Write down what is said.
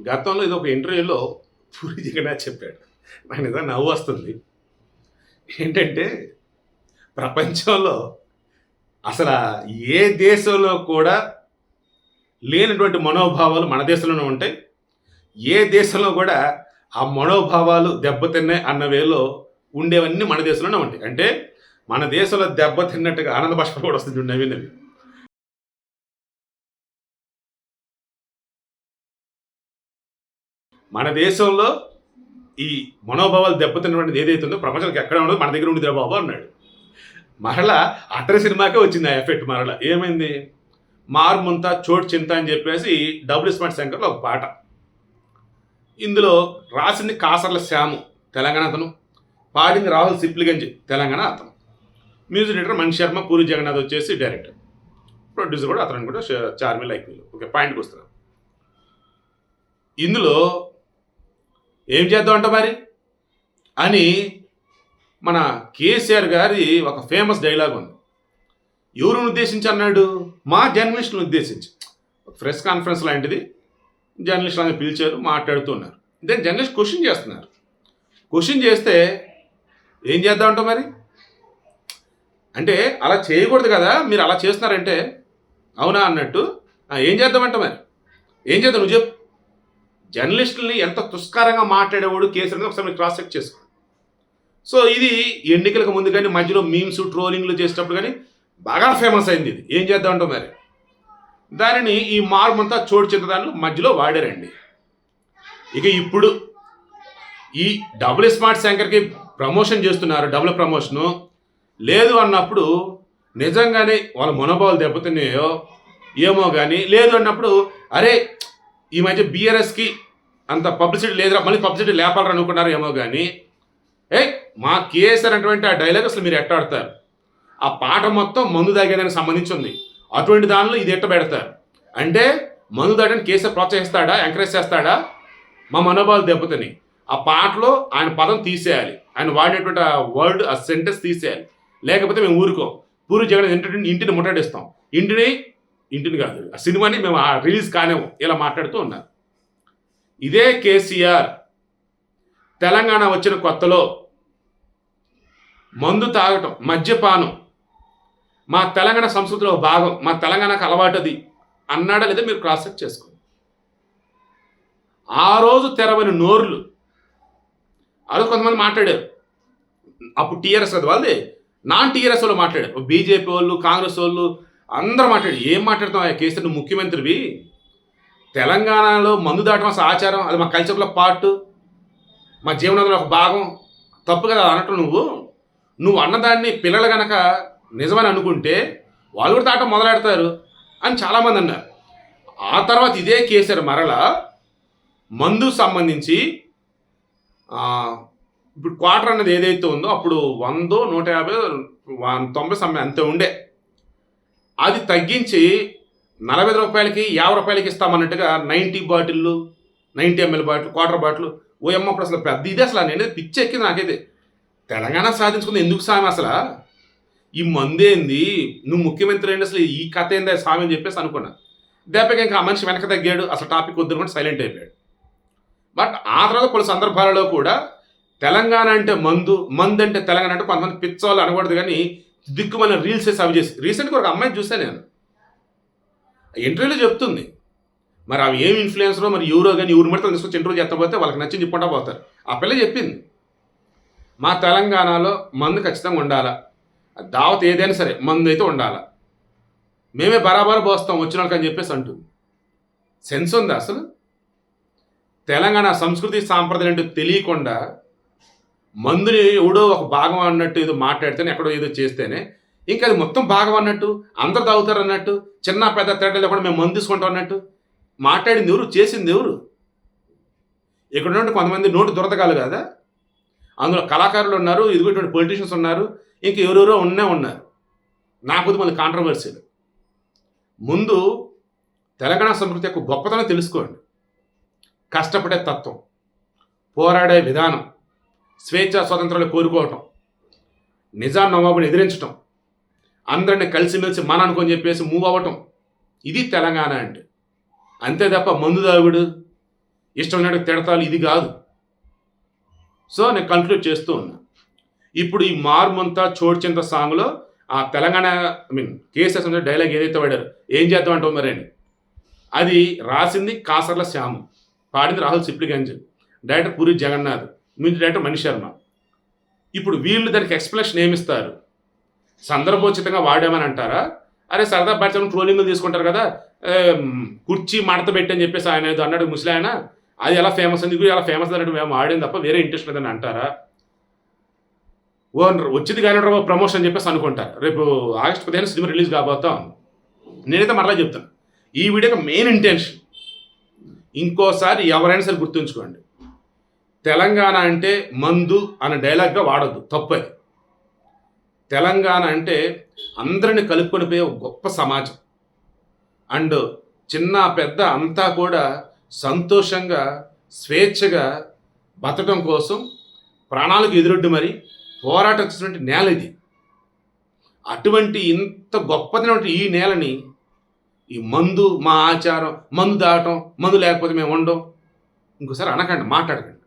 గతంలో ఇది ఒక ఇంటర్వ్యూలో పూరి జగన్నాథ్ చెప్పాడు. నాకు నిజంగా నవ్వు వస్తుంది. ఏంటంటే ప్రపంచంలో అసల ఏ దేశంలో కూడా లేనటువంటి మనోభావాలు మన దేశంలోనే ఉంటాయి. ఏ దేశంలో కూడా ఆ మనోభావాలు దెబ్బతిన్నాయి అన్న వేలో ఉండేవన్నీ మన దేశంలోనే ఉంటాయి. అంటే మన దేశంలో దెబ్బతిన్నట్టుగా ఆనంద బాష్పాలు కూడా వస్తుంది నవ్వినవి. మన దేశంలో ఈ మనోభావాలు దెబ్బతిన్నటువంటిది ఏదైతే ఉందో ప్రపంచానికి ఎక్కడ ఉండదు, మన దగ్గర ఉండేది బాబు అన్నాడు. మరలా అతని సినిమాకే వచ్చింది ఆ ఎఫెక్ట్. మరలా ఏమైంది, మార్ముంత చోటు చింత అని చెప్పేసి డబుల్ స్మార్ట్ శంకర్లో ఒక పాట. ఇందులో రాసింది కాసర్ల శ్యాము, తెలంగాణ అతను. పాడింది రాహుల్ సిప్లిగంజ్, తెలంగాణ అతను. మ్యూజిక్ డైరెక్టర్ మణి శర్మ, పూరి జగన్నాథ్ వచ్చేసి డైరెక్టర్. ప్రొడ్యూసర్ కూడా అతను కూడా చార్మి లైక్ వీళ్ళు. ఓకే, పాయింట్కి వస్తున్నాం. ఇందులో ఏం చేద్దామంట మరి అని మన కేసీఆర్ గారి ఒక ఫేమస్ డైలాగ్ ఉంది. ఎవరిని ఉద్దేశించి అన్నాడు? మా జర్నలిస్టులను ఉద్దేశించి. ప్రెస్ కాన్ఫరెన్స్ లాంటిది, జర్నలిస్టులను పిలిచారు, మాట్లాడుతున్నారు. దెన్ జర్నలిస్ట్ క్వశ్చన్ చేస్తున్నారు. క్వశ్చన్ చేస్తే ఏం చేద్దామంట మరి అంటే, అలా చేయకూడదు కదా, మీరు అలా చేస్తున్నారంటే అవునా అన్నట్టు. ఏం చేద్దామంట మరి, ఏం చేద్దాం నువ్వు చెప్పు. జర్నలిస్టులని ఎంత తుస్కారంగా మాట్లాడేవాడు కేసీఆర్ ఒకసారి మీరు క్రాస్ చెక్ చేసుకో. సో ఇది ఎన్నికలకు ముందు కానీ మధ్యలో మీమ్స్ ట్రోలింగ్లు చేసేటప్పుడు కానీ బాగా ఫేమస్ అయింది. ఇది ఏం చేద్దామంటో మరి. దానిని ఈ మార్మంతా చోటు చెందడాన్ని మధ్యలో వాడారండి. ఇక ఇప్పుడు ఈ డబుల్ స్మార్ట్ శంకర్కి ప్రమోషన్ చేస్తున్నారు, డబుల్ ప్రమోషను లేదు అన్నప్పుడు నిజంగానే వాళ్ళ మనోభావాలు దెబ్బతిన్నాయో ఏమో కానీ, లేదు అన్నప్పుడు అరే ఈ మధ్య బీఆర్ఎస్కి అంత పబ్లిసిటీ లేదురా, మళ్ళీ పబ్లిసిటీ లేపాలని అనుకున్నారు ఏమో కానీ, మా కేసీఆర్ అటువంటి ఆ డైలాగ్ అసలు మీరు ఎట్టాడతారు? ఆ పాట మొత్తం మందు తాగేదానికి సంబంధించి ఉంది. అటువంటి దానిలో ఇది ఎట్ట పెడతారు అంటే, మందు తాగడానికి కేసీఆర్ ప్రోత్సహిస్తాడా, ఎంకరేజ్ చేస్తాడా? మా మనోభావాలు దెబ్బతిని ఆ పాటలో ఆయన పదం తీసేయాలి, ఆయన వాడినటువంటి ఆ వర్డ్, ఆ సెంటెన్స్ తీసేయాలి. లేకపోతే మేము ఊరుకోం. పూరి జగన్ ఇంటిని ముట్టడిస్తాం, ఇంటిని కాదు ఆ సినిమాని మేము రిలీజ్ కానివ్వం, ఇలా మాట్లాడుతూ ఉన్నారు. ఇదే కేసీఆర్ తెలంగాణ వచ్చిన కొత్తలో మందు తాగటం, మద్యపానం మా తెలంగాణ సంస్కృతిలో భాగం, మా తెలంగాణకు అలవాటు అది అన్నాడా లేదా మీరు క్రాస్ చెక్ చేసుకోండి. ఆ రోజు తెరవని నోర్లు ఆ రోజు కొంతమంది మాట్లాడారు. అప్పుడు టీఆర్ఎస్ కదా వాళ్ళది, నాన్ టీఆర్ఎస్ వాళ్ళు మాట్లాడారు, బీజేపీ వాళ్ళు, కాంగ్రెస్ వాళ్ళు అందరూ మాట్లాడి. ఏం మాట్లాడతాం కేసీఆర్, నువ్వు ముఖ్యమంత్రివి, తెలంగాణలో మందు దాటం అసలు ఆచారం, అది మా కల్చర్లో పార్ట్, మా జీవనంలో ఒక భాగం, తప్పు కదా అనటం. నువ్వు అన్నదాన్ని పిల్లలు కనుక నిజమని అనుకుంటే వాళ్ళు కూడా దాటం మొదలెడతారు అని చాలామంది అన్నారు. ఆ తర్వాత ఇదే కేసీఆర్ మరలా మందు సంబంధించి ఇప్పుడు క్వార్టర్ అన్నది ఏదైతే ఉందో అప్పుడు 100, 150, 90 అంతే ఉండే, అది తగ్గించి 40 రూపాయలకి 50 రూపాయలకి ఇస్తామన్నట్టుగా 90 బాటిళ్ళు, 90 ml బాటిల్, క్వార్టర్ బాటిల్. అప్పుడు అసలు పెద్ద ఇదే అసలు నేను పిచ్చి ఎక్కింది నాకైతే. తెలంగాణ సాధించుకుంది ఎందుకు సామి అసలు, ఈ మందేంది, నువ్వు ముఖ్యమంత్రి ఏంటి అసలు, ఈ కథ ఏందా స్వామి అని చెప్పేసి అనుకున్నా. దెబ్బకి ఇంకా ఆ మనిషి వెనక తగ్గాడు, అసలు టాపిక్ వద్దు కూడా సైలెంట్ అయిపోయాడు. బట్ ఆ తర్వాత కొన్ని సందర్భాలలో కూడా తెలంగాణ అంటే మందు అంటే తెలంగాణ అంటే కొంతమంది పిచ్చోళ్ళు అనకూడదు కానీ దిక్కుమల్ల రీల్స్ వేసి అవి చేసి. రీసెంట్గా ఒక అమ్మాయిని చూసాను నేను, ఇంటర్వ్యూలో చెప్తుంది. మరి అవి ఏం ఇన్ఫ్లుయెన్సరో మరి ఎవరో కానీ ఎవరు మడితే తీసుకొచ్చి ఇంటర్వ్యూ చేస్తపోతే వాళ్ళకి నచ్చింది చెప్పుకుంటా పోతారు. ఆ పిల్ల చెప్పింది, మా తెలంగాణలో మందు ఖచ్చితంగా ఉండాలా, దావత్ ఏదైనా సరే మందు అయితే ఉండాలా, మేమే బరాబర్ పోస్తాం వచ్చిన వాళ్ళకి అని చెప్పేసి అంటుంది. సెన్స్ ఉందా అసలు? తెలంగాణ సంస్కృతి సాంప్రదాయం అంటే తెలియకుండా మందుని ఎవడో ఒక భాగం అన్నట్టు ఏదో మాట్లాడితేనే, ఎక్కడో ఏదో చేస్తేనే ఇంకా అది మొత్తం భాగం అన్నట్టు, అందరు తాగుతారు అన్నట్టు, చిన్న పెద్ద తేడా లేకుండా మేము మందు తీసుకుంటాం అన్నట్టు మాట్లాడింది ఎవరు, చేసింది ఎవరు? ఇక్కడ నుండి కొంతమంది నోటు దురదగాలు కదా, అందులో కళాకారులు ఉన్నారు, ఇదిగోటువంటి పొలిటీషియన్స్ ఉన్నారు, ఇంక ఎవరెవరో ఉన్నారు. నాకు మళ్ళీ కాంట్రవర్సీలు. ముందు తెలంగాణ సంస్కృతి యొక్క గొప్పతనం తెలుసుకోండి. కష్టపడే తత్వం, పోరాడే విధానం, స్వేచ్ఛ స్వాతంత్రాలు కోరుకోవటం, నిజాం నవాబుని ఎదిరించటం, అందరిని కలిసిమెలిసి మన అనుకొని చెప్పేసి మూవ్ అవ్వటం, ఇది తెలంగాణ అంటే. అంతే తప్ప మందు తాగుడు ఇష్టం ఉన్నట్టు తిడతాలు ఇది కాదు. సో నేను కంక్లూడ్ చేస్తూ ఉన్నా. ఇప్పుడు ఈ మార్మంతా చోడ్చింత సాంగ్లో ఆ తెలంగాణ కేసెస్ డైలాగ్ ఏదైతే వాడారు, ఏం చేద్దాం అంటావు మరి అని, అది రాసింది కాసర్ల శ్యాము, పాడింది Rahul Sipligunj, director Puri Jagannadh, music director Mani Sharma. ఇప్పుడు వీళ్ళు దానికి ఎక్స్ప్లెనేషన్ ఏమిస్తారు? సందర్భోచితంగా వాడామని అంటారా? అరే సరదా పరిచయం ట్రోలింగ్లు తీసుకుంటారు కదా, కుర్చీ మడత పెట్టి అని చెప్పేసి ఆయన ఏదో అన్నాడు ముసలి ఆయన, అది ఎలా ఫేమస్ అంది, ఎలా ఫేమస్ అన్నట్టు మేము ఆడింది తప్ప వేరే ఇంట్రెస్ట్ లేదని అంటారా? ఓ వచ్చింది కానీ ప్రమోషన్ అని చెప్పేసి అనుకుంటారు. రేపు ఆగస్టు 15 సినిమా రిలీజ్ కాబోతాం. నేనైతే మరలా చెప్తాను, ఈ వీడియోకి మెయిన్ ఇంటెన్షన్, ఇంకోసారి ఎవరైనా సరే గుర్తుంచుకోండి, తెలంగాణ అంటే మందు అనే డైలాగ్గా వాడద్దు, తప్పది. తెలంగాణ అంటే అందరిని కలుపుకొని పోయే ఒక గొప్ప సమాజం. అండ్ చిన్న పెద్ద అంతా కూడా సంతోషంగా స్వేచ్ఛగా బతకడం కోసం ప్రాణాలకు ఎదురొడ్డి మరి పోరాటం చేసినటువంటి నేల ఇది. అటువంటి ఇంత గొప్పదైనటువంటి ఈ నేలని ఈ మందు, మా ఆచారం, మందు దాటం, మందు లేకపోతే మేము ఉండం, ఇంకోసారి అనకండి, మాట్లాడకండి.